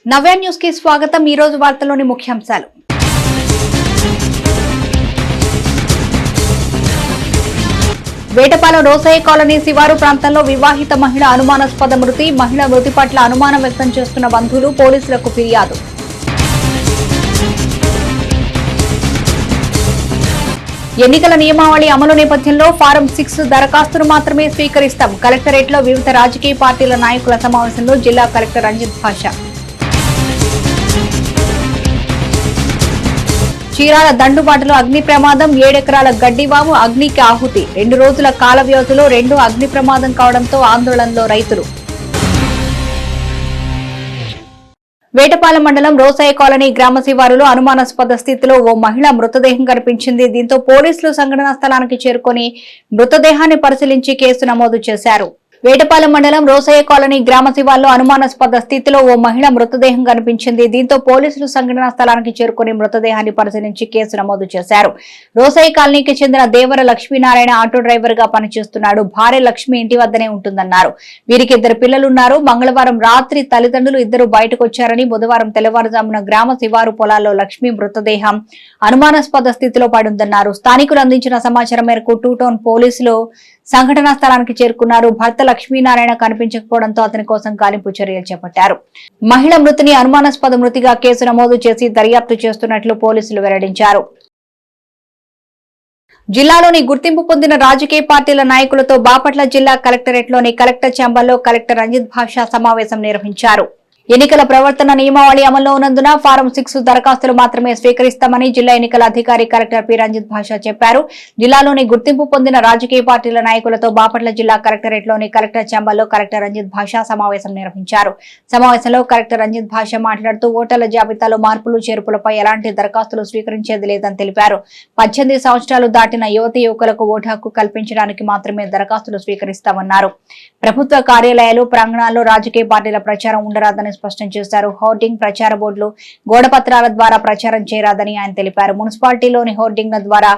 నవ్య news కి స్వాగతం। ఈ రోజు వార్తల్లోని ముఖ్యాంశాలు। వేటపాలెం రోసయ్య కాలనీ శివారు ప్రాంతంలో వివాహిత మహిళ అనుమానాస్పద మృతి। మహిళ మృతి పట్ల అనుమానం వ్యక్తం చేస్తున్న బంధువులు పోలీసులకు ఫిర్యాదు। ఎన్నికల నియమావళి అమలు నేపథ్యంలో ఫారం 6 దరఖాస్తును మాత్రమే స్వీకరిస్తాం। కలెక్టరేట్లో వివిధ రాజకీయ పార్టీల నాయకుల సమావేశంలో జిల్లా కలెక్టర్ రంజిత్ భాషా। చీరాల దండుబాటులో అగ్ని ప్రమాదం, 7 ఎకరాల గడ్డివాము అగ్నికి ఆహుతి। 2 రోజుల కాల వ్యవధిలో 2 అగ్ని ప్రమాదం కావడంతో ఆందోళనలో రైతులు। వేటపాలెం మండలం రోసయ్య కాలనీ గ్రామ శివారులో అనుమానాస్పద స్థితిలో ఓ మహిళ మృతదేహం కనిపించింది। దీంతో పోలీసులు సంఘటనా స్థలానికి చేరుకుని మృతదేహాన్ని పరిశీలించి కేసు నమోదు చేశారు। వేటపాలెం మండలం రోసయ్య కాలనీ గ్రామ శివారులో అనుమానాస్పద స్థితిలో ఓ మహిళ మృతదేహం కనిపించింది। దీంతో పోలీసులు సంఘటనా స్థలానికి చేరుకుని మృతదేహాన్ని పరిశీలించి కేసు నమోదు చేశారు। రోసయ్య కాలనీకి చెందిన దేవర లక్ష్మీనారాయణ ఆటో డ్రైవర్ గా పనిచేస్తున్నాడు। భార్య లక్ష్మి ఇంటి వద్దనే ఉంటుందన్నారు। వీరికి 2 పిల్లలున్నారు। మంగళవారం రాత్రి తల్లిదండ్రులు ఇద్దరు బయటకు వచ్చారని, బుధవారం తెల్లవారుజామున గ్రామ శివారు పొలాల్లో లక్ష్మి మృతదేహం అనుమానాస్పద స్థితిలో పడుందన్నారు। స్థానికులు అందించిన సమాచారం మేరకు 2 టౌన్ పోలీసులు సంఘటనా స్థలానికి చేరుకున్నారు। భర్త లక్ష్మీనారాయణ కనిపించకపోవడంతో అతని కోసం గాలింపు చర్యలు చేపట్టారు। మహిళ మృతిని అనుమానాస్పద మృతిగా కేసు నమోదు చేసి దర్యాప్తు చేస్తున్నట్లు పోలీసులు వెల్లడించారు। జిల్లాలోని గుర్తింపు పొందిన రాజకీయ పార్టీల నాయకులతో బాపట్ల జిల్లా కలెక్టరేట్లోని కలెక్టర్ ఛాంబర్లో కలెక్టర్ రంజిత్ భాషా సమావేశం నిర్వహించారు। ఎన్నికల ప్రవర్తన నియమావళి అమల్లో ఉన్నందున ఫారం 6 దరఖాస్తులు మాత్రమే స్వీకరిస్తామని జిల్లా ఎన్నికల అధికారి కలెక్టర్ పి రంజిత్ భాషా చెప్పారు। జిల్లాలోని గుర్తింపు పొందిన రాజకీయ పార్టీల నాయకులతో బాపట్ల జిల్లా కలెక్టరేట్లోని కలెక్టర్ ఛాంబర్లో కలెక్టర్ రంజిత్ భాషా సమావేశం నిర్వహించారు। సమావేశంలో కలెక్టర్ రంజిత్ భాషా మాట్లాడుతూ ఓటర్ల జాబితాలో మార్పులు చేర్పులపై ఎలాంటి దరఖాస్తులు స్వీకరించేది లేదని తెలిపారు। 18 సంవత్సరాలు దాటిన యువతీ యువకులకు ఓటు హక్కు కల్పించడానికి మాత్రమే దరఖాస్తులు స్వీకరిస్తామన్నారు। ప్రభుత్వ కార్యాలయాలు, ప్రాంగణాల్లో రాజకీయ పార్టీల ప్రచారం ఉండరాదని స్పష్టం చేశారు। హోర్డింగ్, ప్రచార బోర్డులు, గోడపత్రాల ద్వారా ప్రచారం చేయరాదని ఆయన తెలిపారు। మున్సిపాలిటీలోని హోర్డింగ్ల ద్వారా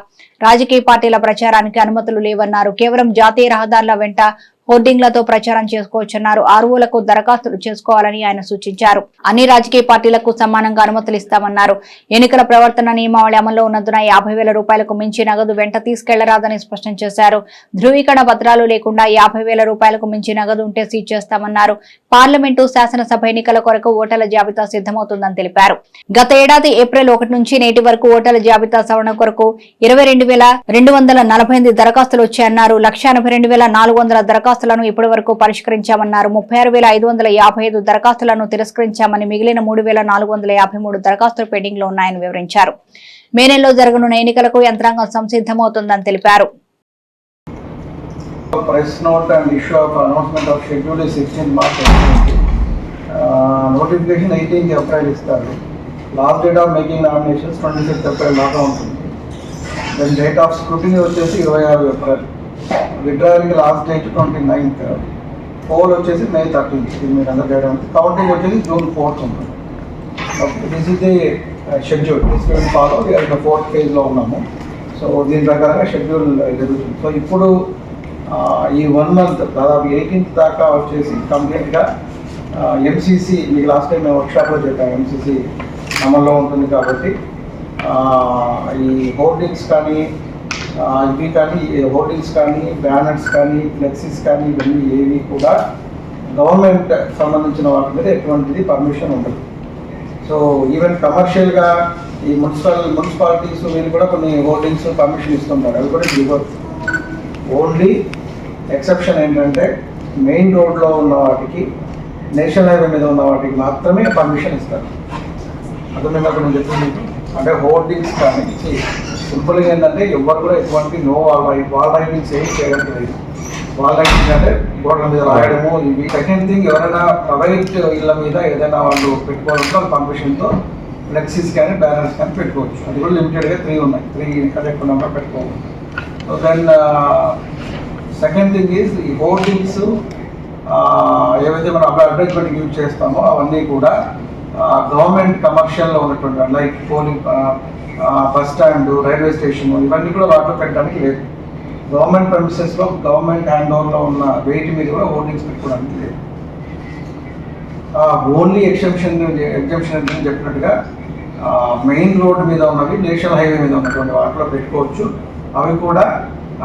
రాజకీయ పార్టీల ప్రచారానికి అనుమతులు లేవన్నారు। కేవలం జాతీయ రహదారుల వెంట హోర్డింగ్లతో ప్రచారం చేసుకోవచ్చన్నారు। ఆర్ఓలకు దరఖాస్తులు చేసుకోవాలని ఆయన సూచించారు। అన్ని రాజకీయ పార్టీలకు సమానంగా అనుమతులు ఇస్తామన్నారు। ఎన్నికల ప్రవర్తన నియమావళి అమల్లో ఉన్నందున 50,000 రూపాయలకు మించి నగదు వెంట తీసుకెళ్లరాదని స్పష్టం చేశారు। ధృవీకరణ పత్రాలు లేకుండా 50,000 రూపాయలకు మించి నగదు ఉంటే సీజ్ చేస్తామన్నారు। పార్లమెంటు, శాసనసభ ఎన్నికల కొరకు ఓటర్ల జాబితా సిద్ధమవుతుందని తెలిపారు। గత ఏడాది ఏప్రిల్ 1 నుంచి నేటి వరకు ఓటర్ల జాబితా సవరణ కొరకు 22,248 దరఖాస్తులు వచ్చాయన్నారు। 1,82,400 దరఖాస్తులను ఇప్పటి వరకు పరిష్కరించామన్నారు। 36,555 దరఖాస్తులను తిరస్కరించామని, మిగిలిన 3,453 దరఖాస్తులు పెండింగ్ లో ఉన్నాయని వివరించారు। మే నెలలో జరగనున్న ఎన్నికలకు యంత్రాంగం సంసిద్ధమవుతుందని తెలిపారు। Press note and issue of announcement of schedule is 16 March. Notification 18th April ఇస్తారు. Last date of making nominations 26th April దాకా ఉంటుంది. Then date of scrutiny వచ్చేసి 26 April. Withdrawal last date 29th. Poll వచ్చేసి May 13th. ఇది మీరు అందరూ చేయడం. Counting వచ్చేసి June 4th ఉంటుంది. This is the schedule. This will follow. We are in the 4th phase లో ఉన్నాము. సో దీని ప్రకారంగా షెడ్యూల్ జరుగుతుంది. సో ఇప్పుడు ఈ 1 month దాదాపు 18th దాకా వచ్చేసి కంప్లీట్గా ఎంసీసీ, మీకు లాస్ట్ టైం మేము వర్క్షాప్లో చెప్పాము, ఎంసీసీ అమల్లో ఉంటుంది కాబట్టి ఈ హోర్డింగ్స్ కానీ ఇవి కానీ హోర్డింగ్స్ కానీ బ్యానర్స్ కానీ ఫ్లెక్సీస్ కానీ ఇవన్నీ ఏవి కూడా గవర్నమెంట్ సంబంధించిన వాటి మీద ఎటువంటిది పర్మిషన్ ఉండదు. సో ఈవెన్ కమర్షియల్గా ఈ మున్సిపాలిటీస్ వీళ్ళు కూడా కొన్ని హోర్డింగ్స్ పర్మిషన్ ఇస్తుంటారు, అవి కూడా ఇవ్వరు. ఓన్లీ ఎక్సెప్షన్ ఏంటంటే మెయిన్ రోడ్లో ఉన్న వాటికి, నేషనల్ హైవే మీద ఉన్న వాటికి మాత్రమే పర్మిషన్ ఇస్తారు. అర్థమైనప్పుడు నేను చెప్పింది అంటే హోర్డింగ్స్ కానీ సింపుల్గా ఏంటంటే ఎవరు కూడా ఎటువంటి నో వాల్ రైటింగ్స్ ఏమి చేయడం లేదు. వాల్ రైటింగ్స్ అంటే గోడల మీద రాయడము ఇవి. సెకండ్ థింగ్, ఎవరైనా ప్రైవేట్ ఇళ్ళ మీద ఏదైనా వాళ్ళు పెట్టుకోవడంతో పర్మిషన్తో ఫ్లెక్సీస్ కానీ బ్యానర్స్ కానీ పెట్టుకోవచ్చు. అది కూడా లిమిటెడ్గా 3 ఉన్నాయి, 3 కరెక్ట్ నెంబర్ పెట్టుకోవచ్చు. So then second thing is ఈ హోర్డింగ్స్ ఏవైతే మనం అడ్వర్టైజ్మెంట్ యూజ్ చేస్తామో అవన్నీ కూడా గవర్నమెంట్ కమర్షియల్లో ఉన్నటువంటి like polling bus stand, railway station ఇవన్నీ కూడా వాటిలో పెట్టడానికి లేదు. గవర్నమెంట్ ప్రెమిసెస్లో గవర్నమెంట్ హ్యాండ్ ఓవర్లో ఉన్న వెయిట్ మీద కూడా హోర్డింగ్స్ పెట్టుకోవడానికి లేదు. ఓన్లీ ఎగ్జంప్షన్ అని చెప్పినట్టుగా మెయిన్ రోడ్డు మీద ఉన్నవి, నేషనల్ హైవే మీద ఉన్నటువంటి వాటిలో పెట్టుకోవచ్చు. అవి కూడా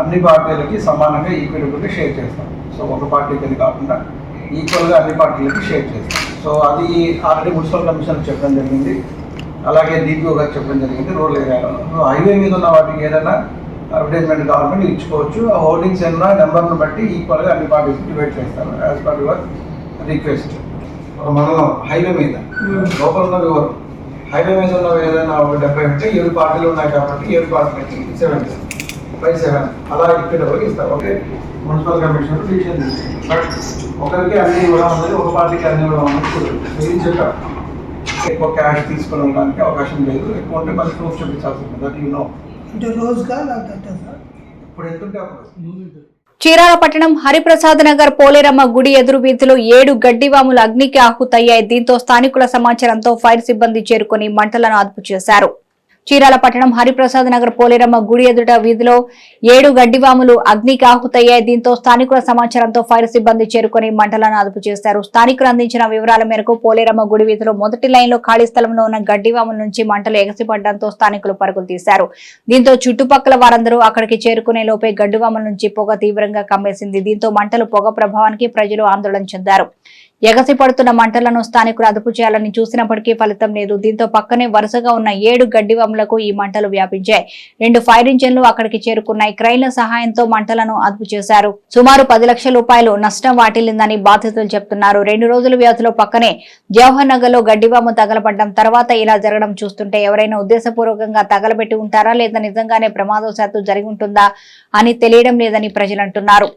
అన్ని పార్టీలకి సమానంగా ఈక్విటబుల్గా షేర్ చేస్తాం. సో ఒక పార్టీకి అది కాకుండా ఈక్వల్గా అన్ని పార్టీలకి షేర్ చేస్తాం. సో అది ఆల్రెడీ మున్సిపల్ కమిషన్ చెప్పడం జరిగింది, అలాగే DPO గారు చెప్పడం జరిగింది. రోడ్ల ఏరియాలో హైవే మీద ఉన్న వాటికి ఏదైనా అడ్వర్టైజ్మెంట్ కావాలంటే ఇచ్చుకోవచ్చు. ఆ హోర్డింగ్స్ ఏమన్నా నెంబర్ను బట్టి ఈక్వల్గా అన్ని పార్టీస్ డివైడ్ చేస్తారు యాజ్ పర్ యువర్ రిక్వెస్ట్. మండలం హైవే మీద లోపల ఉన్నవి ఎవరు, హైవే మీద ఉన్నవి ఏదైనా 70 ఉంటే 7 పార్టీలు ఉన్నాయి కాబట్టి 7 పార్టీలకి 7/7 అలా ఈక్విటబుల్గా ఇస్తారు. ఓకే, మున్సిపల్ కమిషనర్ డిసిషన్ తీసుకుంది. బట్ ఒకరికి అన్ని ఇవ్వడం అనేది, ఒక పార్టీకి అన్ని ఇవ్వడం అనేది మీరు చెప్పారు. ఎక్కువ క్యాష్ తీసుకోవడానికి అవకాశం లేదు. ఎక్కువ ఉంటే మళ్ళీ ప్రూఫ్ చూపించాల్సి ఉంటుంది. That you know. అంటే రోజుగా లేకపోతే సార్ ఇప్పుడు ఎంతుంటే అప్పుడు. చీరాల పట్టణం హరిప్రసాద్ నగర్ పోలేరమ్మ గుడి ఎదురు వీధిలో 7 గడ్డివాములు అగ్నికి ఆహుతయ్యాయి. దీంతో స్థానికుల సమాచారంతో ఫైర్ సిబ్బంది చేరుకుని మంటలను అదుపు చేశారు. చీరాల పట్టణం హరిప్రసాద్ నగర్ పోలేరమ్మ గుడి ఎదుట వీధిలో 7 గడ్డివాములు అగ్నికి ఆహుతయ్యాయి. దీంతో స్థానికుల సమాచారంతో ఫైర్ సిబ్బంది చేరుకుని మంటలను అదుపు చేశారు. స్థానికులు అందించిన వివరాల మేరకు పోలేరమ్మ గుడి వీధిలో మొదటి లైన్లో ఖాళీ స్థలంలో ఉన్న గడ్డివాముల నుంచి మంటలు ఎగసిపడడంతో స్థానికులు పరుగులు తీశారు. దీంతో చుట్టుపక్కల వారందరూ అక్కడికి చేరుకునే లోపే గడ్డివాముల నుంచి పొగ తీవ్రంగా కమ్మేసింది. దీంతో మంటలు పొగ ప్రభావానికి ప్రజలు ఆందోళన చెందారు. ఎగసి పడుతున్న మంటలను స్థానికులు అదుపు చేయాలని చూసినప్పటికీ ఫలితం లేదు. దీంతో పక్కనే వరుసగా ఉన్న 7 గడ్డివాములకు ఈ మంటలు వ్యాపించాయి. 2 ఫైర్ ఇంజన్లు అక్కడికి చేరుకున్నాయి. క్రైన్ల సహాయంతో మంటలను అదుపు చేశారు. సుమారు 10 లక్షల రూపాయలు నష్టం వాటిల్లిందని బాధితులు చెప్తున్నారు. 2 రోజుల వ్యవధిలో పక్కనే జవహర్ నగర్ లో గడ్డివాము తగలబడ్డం, తర్వాత ఇలా జరగడం చూస్తుంటే ఎవరైనా ఉద్దేశపూర్వకంగా తగలబెట్టి ఉంటారా లేదా నిజంగానే ప్రమాదవశాత్తు జరిగి ఉంటుందా అని తెలియడం లేదని ప్రజలు అంటున్నారు.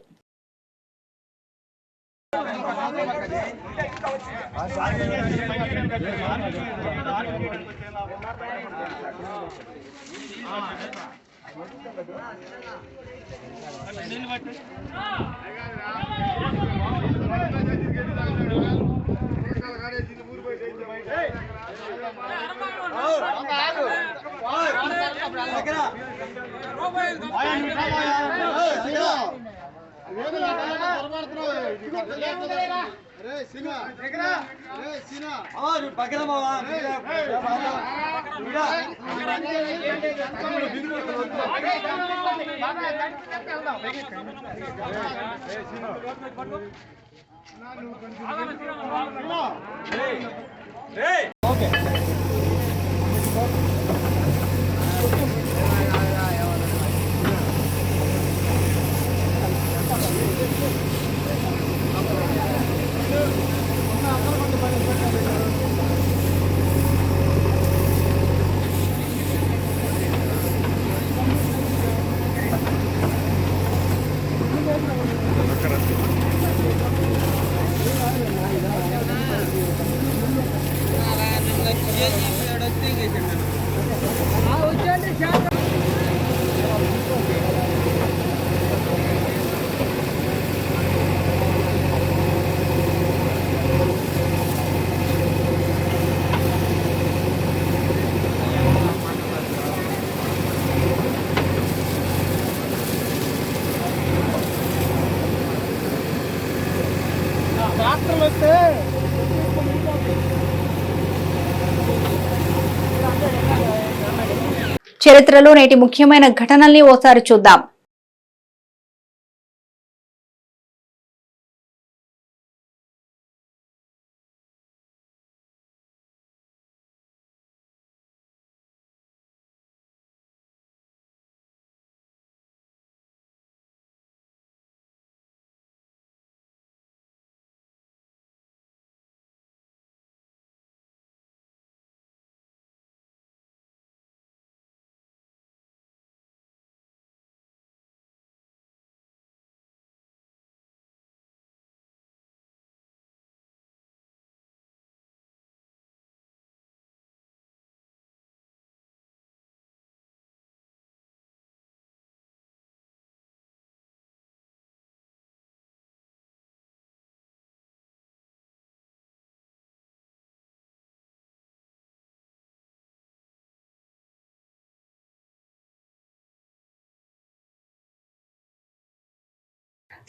చరిత్రలో నేటి ముఖ్యమైన ఘటనల్ని ఓసారి చూద్దాం.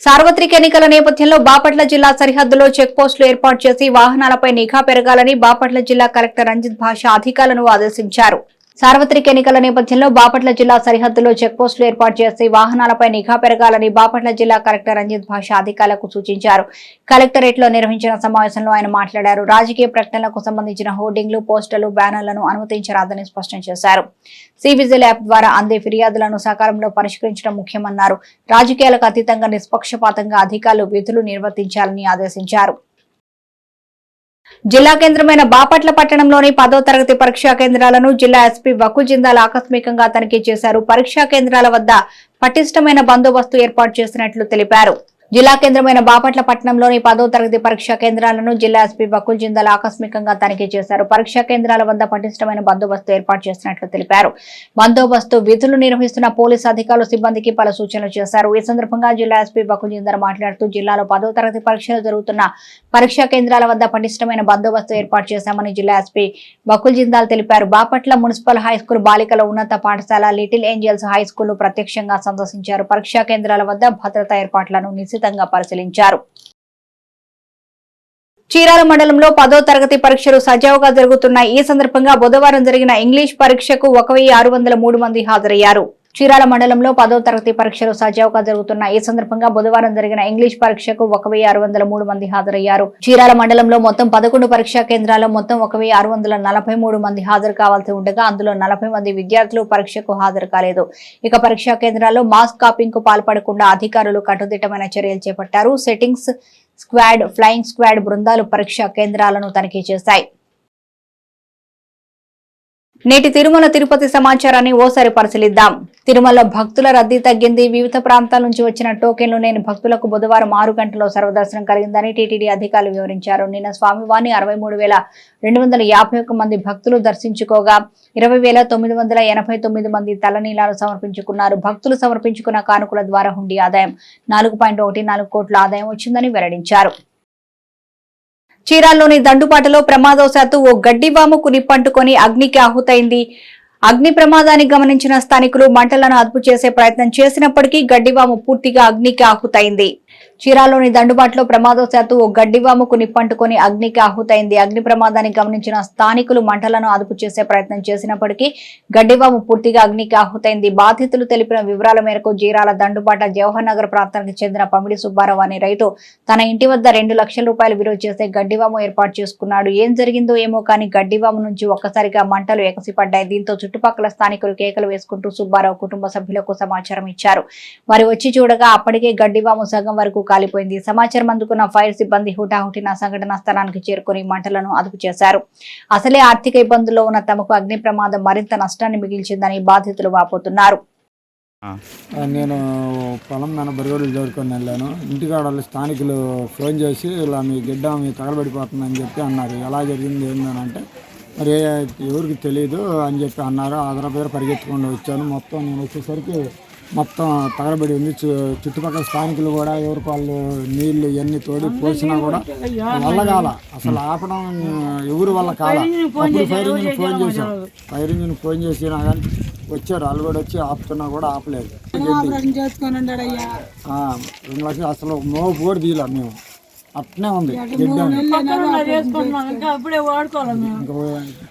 సార్వత్రిక ఎన్నికల నేపథ్యంలో బాపట్ల జిల్లా సరిహద్దులో చెక్ పోస్టులు ఏర్పాటు చేసి వాహనాలపై నిఘా పెరగాలని బాపట్ల జిల్లా కలెక్టర్ రంజిత్ భాష అధికారులను ఆదేశించారు. సార్వత్రిక ఎన్నికల నేపథ్యంలో బాపట్ల జిల్లా సరిహద్దులో చెక్ పోస్టులు ఏర్పాటు చేసి వాహనాలపై నిఘా పెరగాలని బాపట్ల జిల్లా కలెక్టర్ రంజిత్ భాష అధికారులకు సూచించారు. కలెక్టరేట్ లో నిర్వహించిన సమావేశంలో ఆయన మాట్లాడారు. రాజకీయ ప్రకటనలకు సంబంధించిన హోర్డింగ్లు, పోస్టర్లు, బ్యానర్లను అనుమతించరాదని స్పష్టం చేశారు. సివిజిల్ యాప్ ద్వారా అందే ఫిర్యాదులను సకాలంలో పరిష్కరించడం ముఖ్యమన్నారు. రాజకీయాలకు అతీతంగా నిష్పక్షపాతంగా అధికారులు విధులు నిర్వర్తించాలని ఆదేశించారు. జిల్లా కేంద్రమైన బాపట్ల పట్టణంలోని 10వ తరగతి పరీక్షా కేంద్రాలను జిల్లా ఎస్పీ వకుల్ జిందాల్ ఆకస్మికంగా తనిఖీ చేశారు. పరీక్షా కేంద్రాల వద్ద పటిష్టమైన బందోబస్తు ఏర్పాటు చేసినట్లు తెలిపారు. జిల్లా కేంద్రమైన బాపట్ల పట్టణంలోని 10వ తరగతి పరీక్షా కేంద్రాలను జిల్లా ఎస్పీ వకుల్ జిందాల్ ఆకస్మికంగా తనిఖీ చేశారు. పరీక్షా కేంద్రాల వద్ద పటిష్టమైన బందోబస్తు ఏర్పాటు చేసినట్లు తెలిపారు. బందోబస్తు విధులు నిర్వహిస్తున్న పోలీసు అధికారులు, సిబ్బందికి పలు సూచనలు చేశారు. ఈ సందర్భంగా జిల్లా ఎస్పీ వకుల్ జిందాల్ మాట్లాడుతూ జిల్లాలో 10వ తరగతి పరీక్షలు జరుగుతున్న పరీక్షా కేంద్రాల వద్ద పటిష్టమైన బందోబస్తు ఏర్పాటు చేశామని జిల్లా ఎస్పీ వకుల్ జిందాల్ తెలిపారు. బాపట్ల మున్సిపల్ హైస్కూల్ బాలికల ఉన్నత పాఠశాల, లిటిల్ ఏంజల్స్ హైస్కూల్ పత్యక్షంగా సందర్శించారు. పరీక్షా కేంద్రాల వద్ద భద్రతా ఏర్పాట్లను పరిశీలించారు. చీరాల మండలంలో 10వ తరగతి పరీక్షలు సజావుగా జరుగుతున్నాయి. ఈ సందర్భంగా బుధవారం జరిగిన ఇంగ్లీష్ పరీక్షకు 1603 మంది హాజరయ్యారు. చీరాల మండలంలో 10వ తరగతి పరీక్షలు సజావుగా జరుగుతున్నాయి. ఈ సందర్భంగా బుధవారం జరిగిన ఇంగ్లీష్ పరీక్షకు 1603 మంది హాజరయ్యారు. చీరాల మండలంలో మొత్తం 11 పరీక్షా కేంద్రాల్లో మొత్తం 1643 మంది హాజరు కావాల్సి ఉండగా అందులో 40 మంది విద్యార్థులు పరీక్షకు హాజరు కాలేదు. ఇక పరీక్షా కేంద్రాల్లో మాస్ కాపింగ్ కు పాల్పడకుండా అధికారులు కట్టుదిట్టమైన చర్యలు చేపట్టారు. సెట్టింగ్స్ స్క్వాడ్, ఫ్లయింగ్ స్క్వాడ్ బృందాలు పరీక్షా కేంద్రాలను తనిఖీ చేశాయి. నేటి తిరుమల తిరుపతి సమాచారాన్ని ఓసారి పరిశీలిద్దాం. తిరుమల భక్తుల రద్దీ తగ్గింది. వివిధ ప్రాంతాల నుంచి వచ్చిన టోకెన్లు లేని భక్తులకు బుధవారం 6 గంటల్లో సర్వదర్శనం కలిగిందని టీటీడీ అధికారులు వివరించారు. నిన్న స్వామివారిని 63,251 మంది భక్తులు దర్శించుకోగా 20,989 మంది తలనీలాలు సమర్పించుకున్నారు. భక్తులు సమర్పించుకున్న కానుకల ద్వారా హుండీ ఆదాయం 4.14 కోట్ల ఆదాయం వచ్చిందని వెల్లడించారు. చీరాల్లోని దండుపాటలో ప్రమాదవశాత్తు ఓ గడ్డివాముకు నిప్పంటుకొని అగ్నికి ఆహుతైంది. అగ్ని ప్రమాదాన్ని గమనించిన స్థానికులు మంటలను అదుపు చేసే ప్రయత్నం చేసినప్పటికీ గడ్డివాము పూర్తిగా అగ్నికి ఆహుతైంది. చీరాల్లోని దండుబాటులో ప్రమాదవశాత్తు ఓ గడ్డివాముకు నిప్పంటుకొని అగ్నికి ఆహుతైంది. అగ్ని ప్రమాదాన్ని గమనించిన స్థానికులు మంటలను అదుపు చేసే ప్రయత్నం చేసినప్పటికీ గడ్డివాము పూర్తిగా అగ్నికి ఆహుతైంది. బాధితులు తెలిపిన వివరాల మేరకు చీరాల దండుబాట జవహర్ నగర్ ప్రాంతానికి చెందిన పమిడి సుబ్బారావు అనే రైతు తన ఇంటి వద్ద 2 లక్షల రూపాయలు విలువ చేసే గడ్డివాము ఏర్పాటు చేసుకున్నాడు. ఏం జరిగిందో ఏమో కానీ గడ్డివాము నుంచి ఒక్కసారిగా మంటలు ఎగసిపడ్డాయి. దీంతో చుట్టుపక్కల స్థానికులు కేకలు వేసుకుంటూ సుబ్బారావు కుటుంబ సభ్యులకు సమాచారం ఇచ్చారు. వారు వచ్చి చూడగా అప్పటికే గడ్డివాము సగం వరకు కాలిపోయింది. సమాచారం అందుకున్న ఫైర్ సిబ్బంది హుటాహుటిన సంఘటనా స్థలానికి చేరుకుని మంటలను అదుపు చేశారు. అసలే ఆర్థిక ఇబ్బందుల్లో ఉన్న తమకు అగ్ని ప్రమాదం మరింత నష్టాన్ని మిగిల్చిందని బాధితులు వాపోతున్నారు. నేను పొలం మీద బరిగొడ్లు జోడుకొని వెళ్ళాను. ఇంటికాడ వాళ్ళు స్థానికులు ఫోన్ చేసి ఇలా మీ గిడ్డ మీ తగలబడిపోతుందని చెప్పి అన్నారు. ఎలా జరిగింది ఏంటంటే మరి ఎవరికి తెలియదు అని చెప్పి అన్నారు. ఆధార పేరు పరిగెత్తుకుండా వచ్చాను. మొత్తం నేను వచ్చేసరికి మొత్తం తగలబడి ఉంది. చుట్టుపక్కల స్థానికులు కూడా ఎవరికి వాళ్ళు నీళ్లు ఇవన్నీ తోడి పోసినా కూడా వల్ల కాల, అసలు ఆపడం ఎవరి వల్ల కాల. అప్పుడు ఫైర్ ఇంజిన్ ఫోన్ చేశాం. ఫైర్ ఇంజిన్ ఫోన్ చేసినా కానీ వచ్చారు. వాళ్ళు కూడా వచ్చి ఆపుతున్నా కూడా ఆపలేదు. 2 లక్షలు అసలు మోపు కూడా తీయలే మేము. అట్నే ఉంది.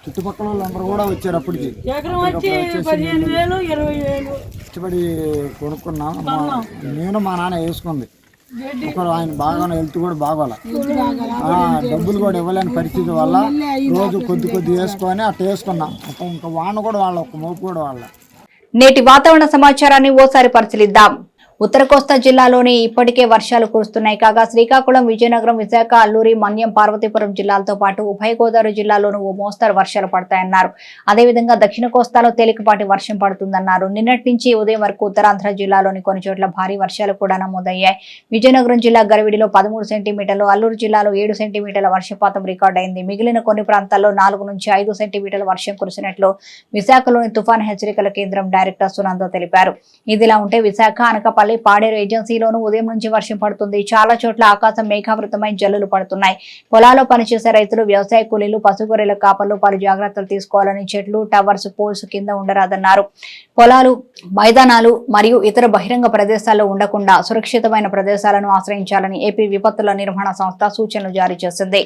చుట్టుపక్కల వాళ్ళందరూ కూడా వచ్చారు. అప్పటికి కష్టపడి కొనుక్కున్నాం. నేను మా నాన్న వేసుకుంది. ఒకరు ఆయన బాగా హెల్త్ కూడా బాగోలే, డబ్బులు కూడా ఇవ్వలేని పరిస్థితి వల్ల రోజు కొద్ది వేసుకొని అట్లా వేసుకున్నాం. అట్లా ఇంకా వాన కూడా వాళ్ళ ఒక మోపు కూడా వాళ్ళ. నేటి వాతావరణ సమాచారాన్ని ఓసారి పరిశీలిద్దాం. ఉత్తర కోస్తా జిల్లాలోని ఇప్పటికే వర్షాలు కురుస్తున్నాయి. కాగా శ్రీకాకుళం, విజయనగరం, విశాఖ, అల్లూరి, మన్యం, పార్వతీపురం జిల్లాలతో పాటు ఉభయ గోదావరి జిల్లాలోనూ ఓ మోస్తరు వర్షాలు పడతాయన్నారు. అదేవిధంగా దక్షిణ కోస్తాలో తేలికపాటి వర్షం పడుతుందన్నారు. నిన్నటి నుంచి ఉదయం వరకు ఉత్తరాంధ్ర జిల్లాలోని కొన్ని చోట్ల భారీ వర్షాలు కూడా నమోదయ్యాయి. విజయనగరం జిల్లా గరివిడిలో 13 సెంటీమీటర్లు, అల్లూరు జిల్లాలో 7 సెంటీమీటర్ల వర్షపాతం రికార్డైంది. మిగిలిన కొన్ని ప్రాంతాల్లో 4 నుంచి 5 సెంటీమీటర్ల వర్షం కురిసినట్లు విశాఖలోని తుఫాన్ హెచ్చరికల కేంద్రం డైరెక్టర్ సునంద తెలిపారు. ఇదిలా ఉంటే విశాఖ, అనకాపల్లి, జిల్లాలోని పాడేరు ఏజెన్సీలోనూ ఉదయం నుంచి వర్షం పడుతుంది. చాలా చోట్ల ఆకాశం మేఘావృతమై జల్లులు పడుతున్నాయి. పొలాల్లో పనిచేసే రైతులు, వ్యవసాయ కూలీలు, పశుగొర్రెల కాపర్లు పలు జాగ్రత్తలు తీసుకోవాలని, చెట్లు, టవర్స్, పోల్స్ కింద ఉండరాదన్నారు. పొలాలు, మైదానాలు మరియు ఇతర బహిరంగ ప్రదేశాల్లో ఉండకుండా సురక్షితమైన ప్రదేశాలను ఆశ్రయించాలని ఏపీ విపత్తుల నిర్వహణ సంస్థ సూచనలు జారీ చేసింది.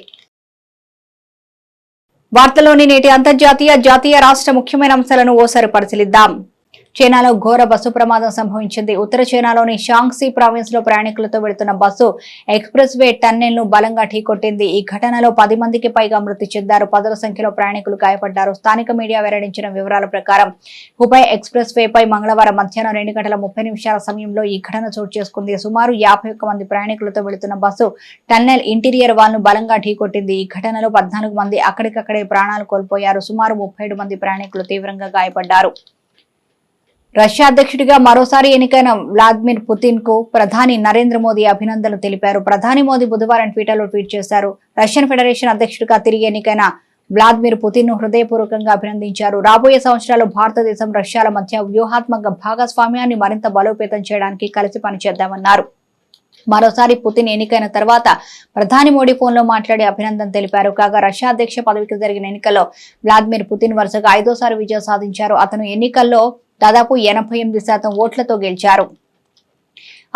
వార్తలోని నేటి అంతర్జాతీయ, జాతీయ, రాష్ట్ర ముఖ్యమైన అంశాలను ఓసారి పరిశీలిద్దాం. చైనాలో ఘోర బస్సు ప్రమాదం సంభవించింది. ఉత్తర చైనాలోని షాంగ్సీ ప్రావిన్స్ లో ప్రయాణికులతో వెళుతున్న బస్సు ఎక్స్ప్రెస్ వే టన్నెల్ ను బలంగా ఢీకొట్టింది. ఈ ఘటనలో 10 మందికి పైగా మృతి చెందారు. పదుల సంఖ్యలో ప్రయాణికులు గాయపడ్డారు. స్థానిక మీడియా వెల్లడించిన వివరాల ప్రకారం హుబై ఎక్స్ప్రెస్ వేపై మంగళవారం మధ్యాహ్నం 2 గంటల 30 నిమిషాల సమయంలో ఈ ఘటన చోటు చేసుకుంది. సుమారు 51 మంది ప్రయాణికులతో వెళుతున్న బస్సు టన్నెల్ ఇంటీరియర్ వాల్ ను బలంగా ఢీకొట్టింది. ఈ ఘటనలో 14 మంది అక్కడికక్కడే ప్రాణాలు కోల్పోయారు. సుమారు 37 మంది ప్రయాణికులు తీవ్రంగా గాయపడ్డారు. రష్యా అధ్యక్షుడిగా మరోసారి ఎన్నికైన వ్లాదిమిర్ పుతిన్ కు ప్రధాని నరేంద్ర మోదీ అభినందనలు తెలిపారు. ప్రధాని మోదీ బుధవారం ట్విట్టర్లో ట్వీట్ చేశారు. రష్యన్ ఫెడరేషన్ అధ్యక్షుడిగా తిరిగి ఎన్నికైన వ్లాదిమిర్ పుతిన్ ను హృదయపూర్వకంగా అభినందించారు. రాబోయే సంవత్సరాల్లో భారతదేశం, రష్యాల మధ్య వ్యూహాత్మక భాగస్వామ్యాన్ని మరింత బలోపేతం చేయడానికి కలిసి పనిచేద్దామన్నారు. మరోసారి పుతిన్ ఎన్నికైన తర్వాత ప్రధాని మోడీ ఫోన్లో మాట్లాడి అభినందన తెలిపారు. కాగా రష్యా అధ్యక్ష పదవికి జరిగిన ఎన్నికల్లో వ్లాదిమిర్ పుతిన్ వరుసగా 5వ విజయం సాధించారు. అతను ఎన్నికల్లో దాదాపు 88% ఓట్లతో గెలిచారు.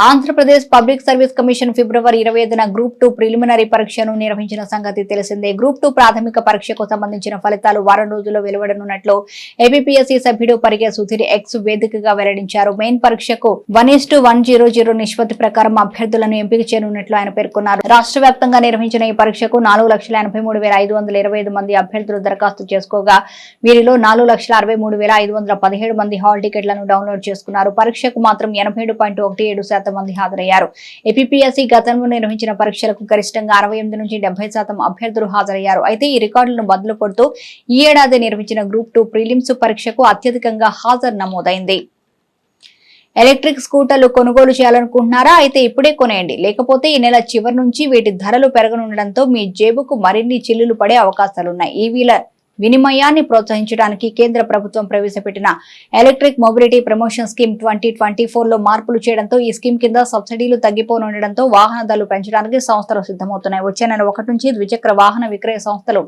ఆంధ్రప్రదేశ్ పబ్లిక్ సర్వీస్ కమిషన్ ఫిబ్రవరి 25న గ్రూప్ 2 ప్రిలిమినరీ పరీక్షను నిర్వహించిన సంగతి తెలిసిందే. గ్రూప్ 2 ప్రాథమిక పరీక్షకు సంబంధించిన ఫలితాలు వారం రోజుల్లో వెలువడనున్నట్లు ఏపీపీఎస్సీ సభ్యుడు పరిగే సుధీర్ ఎక్స్ వేదికగా వెల్లడించారు. మెయిన్ పరీక్షకు 1:100 నిష్పత్తి ప్రకారం అభ్యర్థులను ఎంపిక చేయనున్నట్లు ఆయన పేర్కొన్నారు. రాష్ట్ర వ్యాప్తంగా నిర్వహించిన ఈ పరీక్షకు 4,83,525 మంది అభ్యర్థులు దరఖాస్తు చేసుకోగా వీరిలో 4,63,517 మంది హాల్ టికెట్లను డౌన్లోడ్ చేసుకున్నారు. పరీక్షకు మాత్రం 87.17% మంది హాజరయ్యారు. ఏపీపీఎస్సీ గతంలో నిర్వహించిన పరీక్షలకు గరిష్టంగా 68 నుంచి 70% అభ్యర్థులు హాజరయ్యారు. అయితే ఈ రికార్డులను బదులు కొడుతూ ఈ ఏడాది నిర్వహించిన గ్రూప్ 2 ప్రిలిమ్స్ పరీక్షకు అత్యధికంగా హాజరు నమోదైంది. ఎలక్ట్రిక్ స్కూటర్లు కొనుగోలు చేయాలనుకుంటున్నారా? అయితే ఇప్పుడే కొనేయండి, లేకపోతే ఈ నెల చివరి నుంచి వీటి ధరలు పెరగనుండడంతో మీ జేబుకు మరిన్ని చిల్లులు పడే అవకాశాలున్నాయి. ఈవీల వినిమయాన్ని ప్రోత్సహించడానికి కేంద్ర ప్రభుత్వం ప్రవేశపెట్టిన ఎలక్ట్రిక్ మొబిలిటీ ప్రమోషన్ స్కీమ్ 2024లో మార్పులు చేయడంతో ఈ స్కీమ్ కింద సబ్సిడీలు తగ్గిపోనుండడంతో వాహనదారులు పెంచడానికి సంస్థలు సిద్ధమవుతున్నాయి. వచ్చే నెల 1 నుంచి ద్విచక్ర వాహన విక్రయ సంస్థలు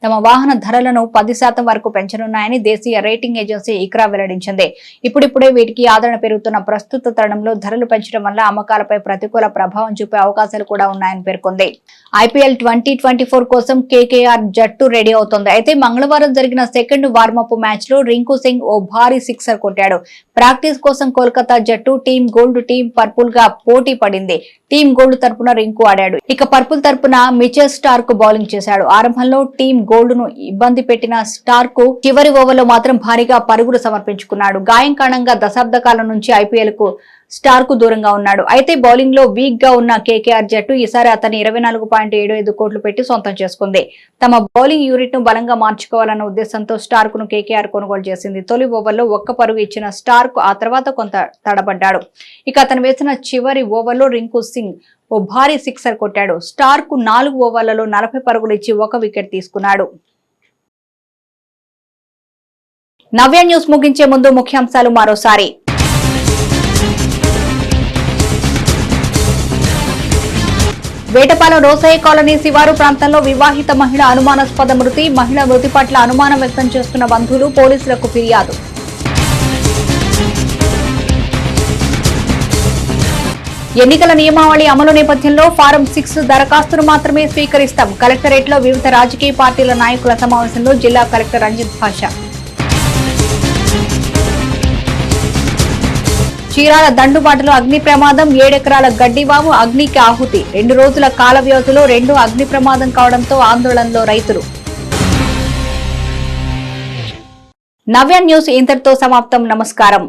తమ వాహన ధరలను 10% వరకు పెంచనున్నాయని దేశీయ రేటింగ్ ఏజెన్సీ ఇక్రా వెల్లడించింది. ఇప్పుడిప్పుడే వీటికి ఆదరణ పెరుగుతున్న ప్రస్తుత తరుణంలో ధరలు పెంచడం వల్ల అమ్మకాలపై ప్రతికూల ప్రభావం చూపే అవకాశాలు కూడా ఉన్నాయని పేర్కొంది. ఐపీఎల్ 2024 కోసం కేకేఆర్ జట్టు రెడీ అవుతోంది. అయితే మంగళవారం జరిగిన సెకండ్ వార్మప్ మ్యాచ్ లో రింకు సింగ్ ఓ భారీ సిక్సర్ కొట్టాడు. ప్రాక్టీస్ కోసం కోల్కతా జట్టు టీమ్ గోల్డ్, టీమ్ పర్పుల్ గా పోటీ పడింది. టీమ్ గోల్డ్ తరపున రింకు ఆడాడు. ఇక పర్పుల్ తరపున మిచెల్ స్టార్క్ బౌలింగ్ చేశాడు. ఆరంభంలో టీమ్ గోల్డ్ ను ఇబ్బంది పెట్టిన స్టార్క్ చివరి ఓవర్లో మాత్రం భారీగా పరుగులు సమర్పించుకున్నాడు. గాయం కారణంగా దశాబ్ద కాలం నుంచి ఐపీఎల్ కు స్టార్క్ దూరంగా ఉన్నాడు. అయితే బౌలింగ్ లో వీక్ గా ఉన్న కేకేఆర్ జట్టు ఈసారి అతన్ని 24.75 కోట్లు పెట్టి సొంతం చేసుకుంది. తమ బౌలింగ్ యూనిట్ ను బలంగా మార్చుకోవాలన్న ఉద్దేశంతో స్టార్క్ ను కేకేఆర్ కొనుగోలు చేసింది. తొలి ఓవర్లో 1 పరుగు ఇచ్చిన స్టార్క్ ఆ తర్వాత కొంత తడబడ్డాడు. ఇక అతను వేసిన చివరి ఓవర్లో రింకు సింగ్ ఓ భారీ సిక్సర్ కొట్టాడు. స్టార్క్ 4 ఓవర్లలో 40 పరుగులు ఇచ్చి 1 వికెట్ తీసుకున్నాడు. నవ్య న్యూస్ ముగించే ముందు ముఖ్యాంశాలు మరోసారి. వేటపాలెం రోసయ్య కాలనీ శివారు ప్రాంతంలో వివాహిత మహిళ అనుమానాస్పద మృతి. మహిళ మృతి పట్ల అనుమానం వ్యక్తం చేస్తున్న బంధువులు పోలీసులకు ఫిర్యాదు. ఎన్నికల నియమావళి అమలు నేపథ్యంలో ఫారం 6 దరఖాస్తును మాత్రమే స్వీకరిస్తాం. కలెక్టరేట్లో వివిధ రాజకీయ పార్టీల నాయకుల సమావేశంలో జిల్లా కలెక్టర్ రంజిత్ భాషా. చీరాల దండుబాటులో అగ్ని ప్రమాదం. 7 ఎకరాల గడ్డివాము అగ్నికి ఆహుతి. 2 రోజుల కాల వ్యవధిలో 2 అగ్ని ప్రమాదం కావడంతో ఆందోళనలో రైతులు. నవ్య న్యూస్ ఇంతటితో సమాప్తం. నమస్కారం.